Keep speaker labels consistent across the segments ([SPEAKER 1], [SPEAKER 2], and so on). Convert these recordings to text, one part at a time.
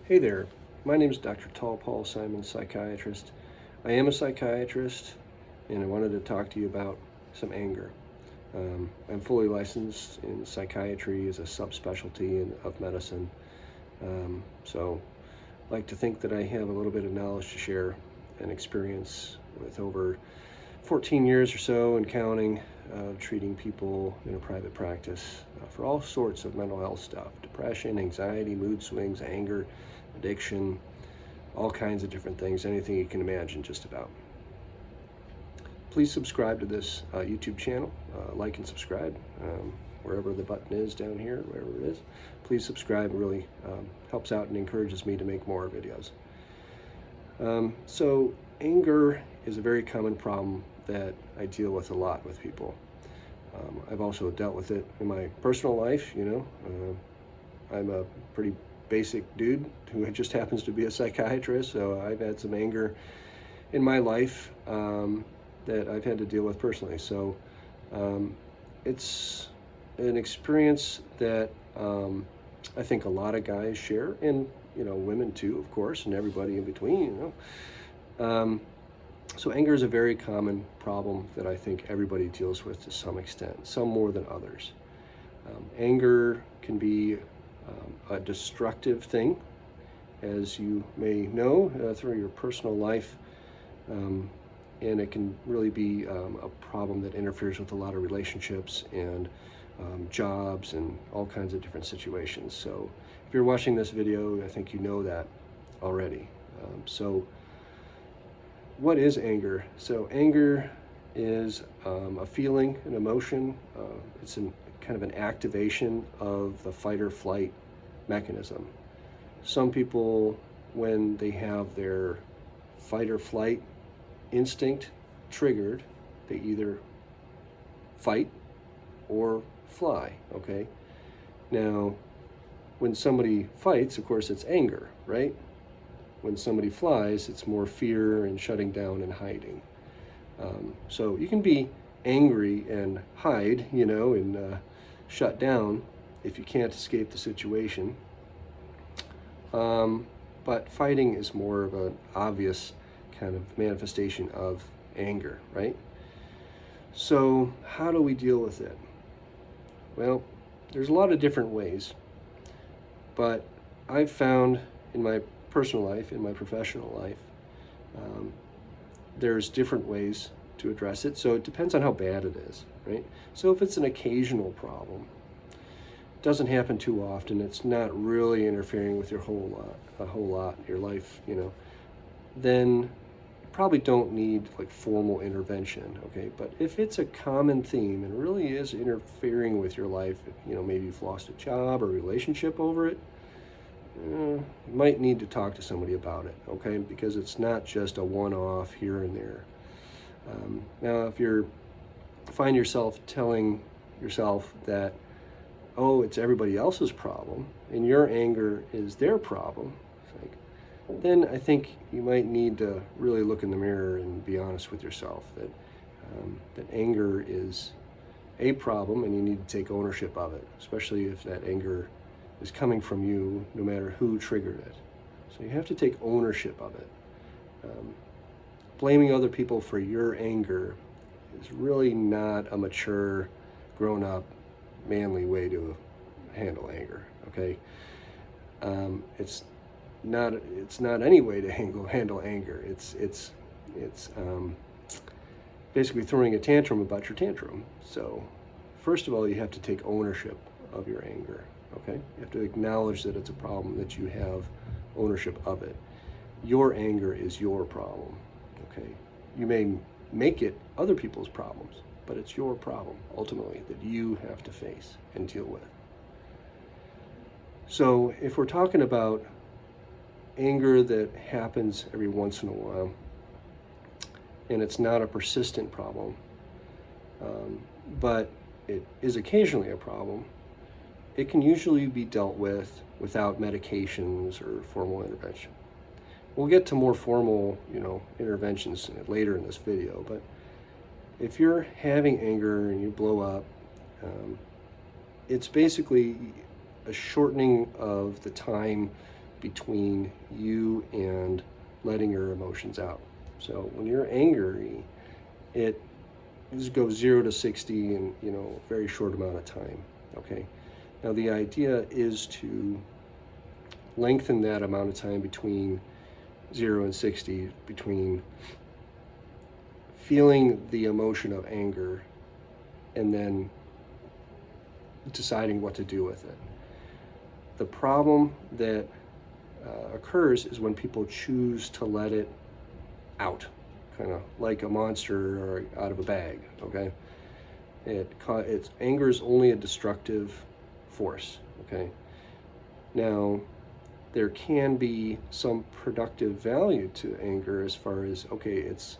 [SPEAKER 1] Hey there, my name is Dr. Tall Paul Simon, psychiatrist. I am a psychiatrist, and I wanted to talk to you about some anger. I'm fully licensed in psychiatry as a subspecialty of medicine, so I like to think that I have a little bit of knowledge to share and experience with over 14 years or so and counting of treating people in a private practice for all sorts of mental health stuff: depression, anxiety, mood swings, anger, addiction, all kinds of different things, anything you can imagine just about. Please subscribe to this YouTube channel, like and subscribe wherever the button is down here, wherever it is. Please subscribe. It really helps out and encourages me to make more videos. So anger is a very common problem that I deal with a lot with people. I've also dealt with it in my personal life. I'm a pretty basic dude who just happens to be a psychiatrist, so I've had some anger in my life that I've had to deal with personally. So it's an experience that I think a lot of guys share, and women too, of course, and everybody in between. So anger is a very common problem that I think everybody deals with to some extent, some more than others. Anger can be a destructive thing, as you may know through your personal life, and it can really be a problem that interferes with a lot of relationships and jobs and all kinds of different situations. So if you're watching this video, I think you know that already. So what is anger? So anger is a feeling, an emotion. It's kind of an activation of the fight or flight mechanism. Some people, when they have their fight or flight instinct triggered, they either fight or fly, okay? Now, when somebody fights, of course, it's anger, right? When somebody flies, it's more fear and shutting down and hiding. So you can be angry and hide, and shut down if you can't escape the situation. But fighting is more of an obvious kind of manifestation of anger, right? So how do we deal with it? Well, there's a lot of different ways, but I've found in my personal life, in my professional life, there's different ways to address it. So it depends on how bad it is, right? So if it's an occasional problem, it doesn't happen too often, it's not really interfering with a whole lot in your life, then you probably don't need like formal intervention, okay? But if it's a common theme and really is interfering with your life, maybe you've lost a job or relationship over it, you might need to talk to somebody about it, okay? Because it's not just a one-off here and there. Now, if you find yourself telling yourself that, oh, it's everybody else's problem and your anger is their problem, then I think you might need to really look in the mirror and be honest with yourself that anger is a problem and you need to take ownership of it, especially if that anger is coming from you, no matter who triggered it. So you have to take ownership of it. Blaming other people for your anger is really not a mature, grown-up, manly way to handle anger, okay? It's not any way to handle anger. It's basically throwing a tantrum about your tantrum. So first of all, you have to take ownership of your anger, okay? You have to acknowledge that it's a problem, that you have ownership of it. Your anger is your problem, okay? You may make it other people's problems, but it's your problem, ultimately, that you have to face and deal with. So if we're talking about anger that happens every once in a while, and it's not a persistent problem, but it is occasionally a problem, it can usually be dealt with without medications or formal intervention. We'll get to more formal, interventions later in this video, but if you're having anger and you blow up, it's basically a shortening of the time between you and letting your emotions out. So when you're angry, it just goes 0 to 60 in a very short amount of time. Okay. Now the idea is to lengthen that amount of time between 0 and 60, between feeling the emotion of anger and then deciding what to do with it. The problem that occurs is when people choose to let it out, kind of like a monster or out of a bag. Okay, it's anger is only a destructive force. Okay, now there can be some productive value to anger as far as, okay, it's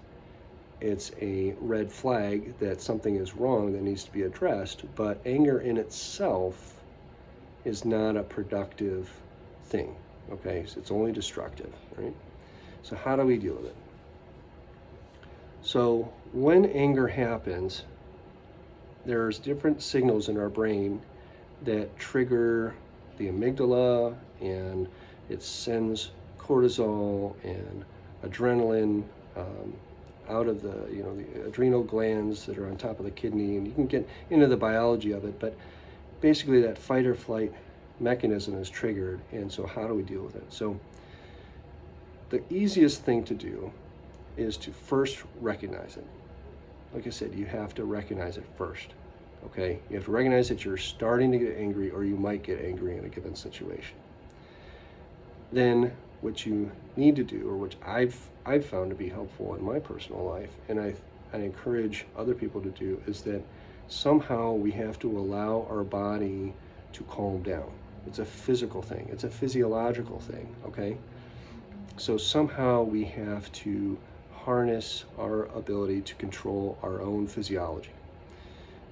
[SPEAKER 1] a red flag that something is wrong that needs to be addressed, but anger in itself is not a productive thing. Okay, so it's only destructive, right? So how do we deal with it? So when anger happens, there's different signals in our brain that trigger the amygdala, and it sends cortisol and adrenaline out of the adrenal glands that are on top of the kidney, and you can get into the biology of it, but basically that fight or flight mechanism is triggered. And so how do we deal with it? So the easiest thing to do is to first recognize it. Like I said, you have to recognize it first. Okay, you have to recognize that you're starting to get angry, or you might get angry in a given situation. Then what you need to do, or which I've found to be helpful in my personal life, and I encourage other people to do, is that somehow we have to allow our body to calm down. It's a physical thing. It's a physiological thing, okay? So somehow we have to harness our ability to control our own physiology.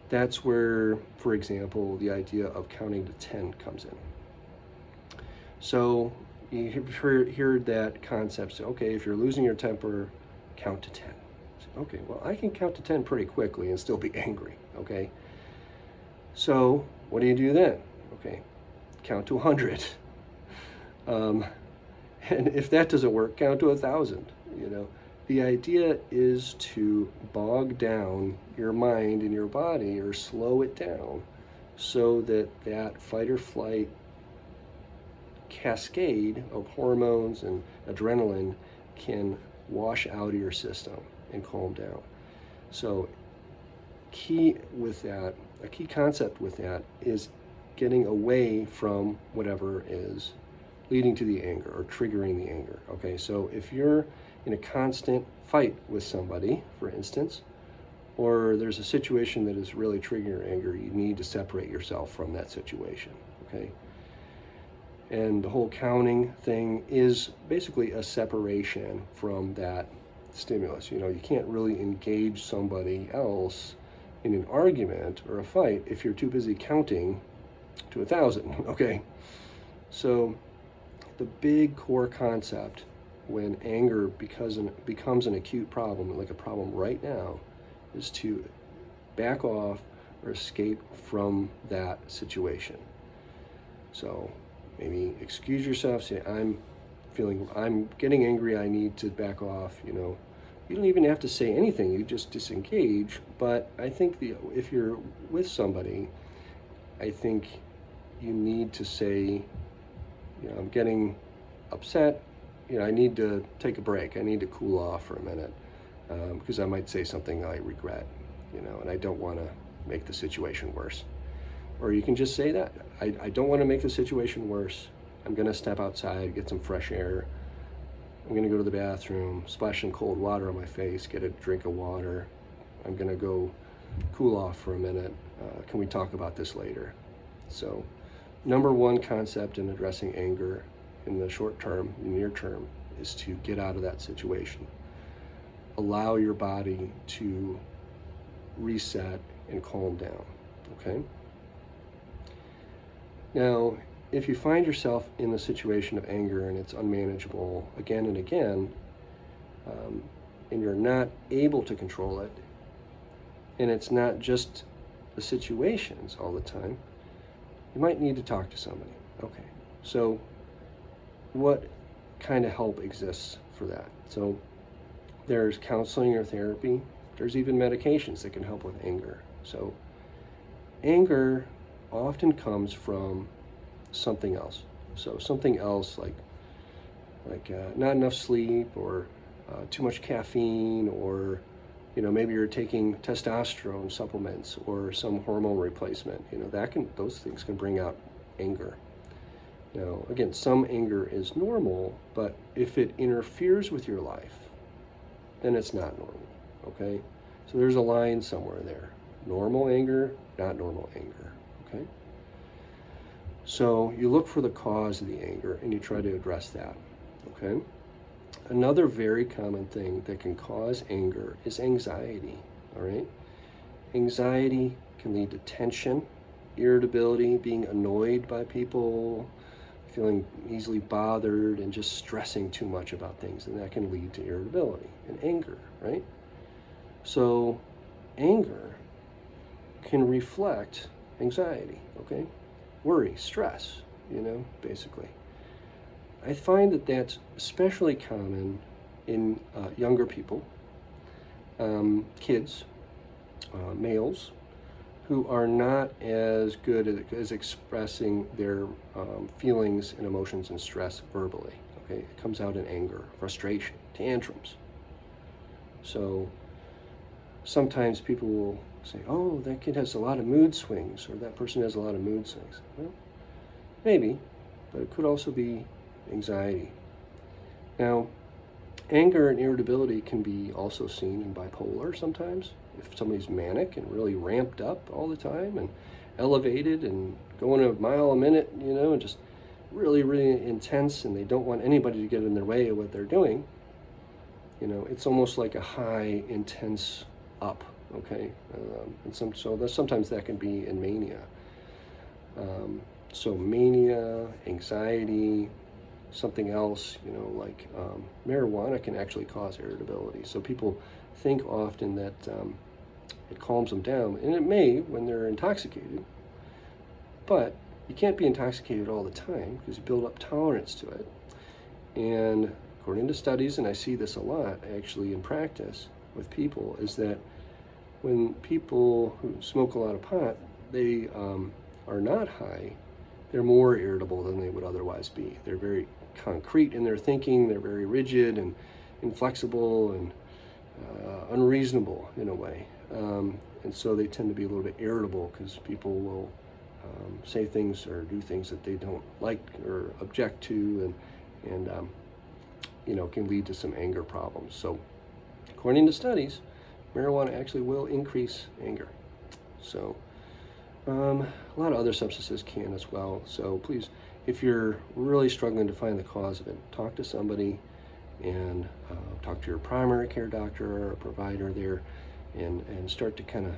[SPEAKER 1] That's where, for example, the idea of counting to 10 comes in. So you heard that concept, say, okay, if you're losing your temper, count to 10. Okay, well, I can count to 10 pretty quickly and still be angry, okay? So what do you do then? Okay, count to 100. And if that doesn't work, count to 1,000, The idea is to bog down your mind and your body, or slow it down, so that that fight or flight cascade of hormones and adrenaline can wash out of your system and calm down. So a key concept with that is getting away from whatever is leading to the anger or triggering the anger. Okay, so if you're in a constant fight with somebody, for instance, or there's a situation that is really triggering your anger, you need to separate yourself from that situation. Okay, and the whole counting thing is basically a separation from that stimulus. You can't really engage somebody else in an argument or a fight if you're too busy counting to 1,000. Okay, so the big core concept when anger becomes an acute problem, like a problem right now, is to back off or escape from that situation. So maybe excuse yourself, say, I'm getting angry, I need to back off. You don't even have to say anything, you just disengage. But I think if you're with somebody, I think you need to say, I'm getting upset, I need to take a break, I need to cool off for a minute, because I might say something I regret, and I don't want to make the situation worse. Or you can just say that, I don't want to make the situation worse, I'm going to step outside, get some fresh air, I'm going to go to the bathroom, splash some cold water on my face, get a drink of water, I'm going to go cool off for a minute, can we talk about this later? So number one concept in addressing anger in the short term, near term, is to get out of that situation. Allow your body to reset and calm down, okay? Now, if you find yourself in a situation of anger and it's unmanageable again and again, and you're not able to control it, and it's not just the situations all the time, you might need to talk to somebody. Okay, so what kind of help exists for that. So there's counseling or therapy. There's even medications that can help with anger. So anger often comes from something else. So something else like not enough sleep, or too much caffeine, or maybe you're taking testosterone supplements or some hormone replacement. Those things can bring out anger. Now, again, some anger is normal, but if it interferes with your life, then it's not normal. Okay, so there's a line somewhere there. Normal anger, not normal anger. Okay, so you look for the cause of the anger and you try to address that. Okay, another very common thing that can cause anger is anxiety. All right, anxiety can lead to tension, irritability, being annoyed by people, feeling easily bothered, and just stressing too much about things, and that can lead to irritability and anger, right? So anger can reflect anxiety, okay? Worry, stress, basically. I find that that's especially common in younger people, kids, males, who are not as good as expressing their feelings and emotions and stress verbally. Okay, it comes out in anger, frustration, tantrums. So sometimes people will say, "Oh, that kid has a lot of mood swings," or "That person has a lot of mood swings." Well, maybe, but it could also be anxiety. Now, anger and irritability can be also seen in bipolar sometimes. If somebody's manic and really ramped up all the time and elevated and going a mile a minute, and just really, really intense, and they don't want anybody to get in their way of what they're doing, it's almost like a high, intense up, okay? Sometimes that can be in mania. So mania, anxiety, something else, like marijuana can actually cause irritability. So people think often that it calms them down, and it may when they're intoxicated, but you can't be intoxicated all the time because you build up tolerance to it. And according to studies, and I see this a lot actually in practice with people, is that when people who smoke a lot of pot, they are not high, they're more irritable than they would otherwise be. They're very concrete in their thinking, they're very rigid and inflexible and unreasonable in a way. And so they tend to be a little bit irritable because people will say things or do things that they don't like or object to, and can lead to some anger problems. So according to studies, marijuana actually will increase anger. So a lot of other substances can as well. So please, if you're really struggling to find the cause of it, talk to somebody, and talk to your primary care doctor or a provider there, and start to kind of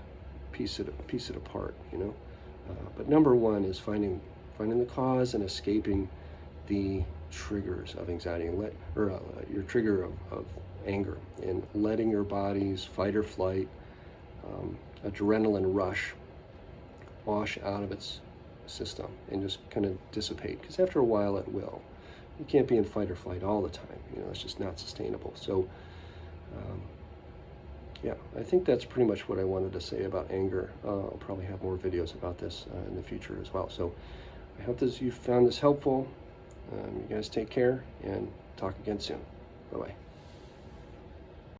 [SPEAKER 1] piece it apart. But number one is finding the cause and escaping the triggers of anxiety, and your trigger of anger, and letting your body's fight or flight, adrenaline rush wash out of its system and just kind of dissipate, because after a while it will. You can't be in fight or flight all the time. It's just not sustainable. So yeah, I think that's pretty much what I wanted to say about anger. I'll probably have more videos about this in the future as well. So I hope you found this helpful. You guys take care, and talk again soon. Bye-bye.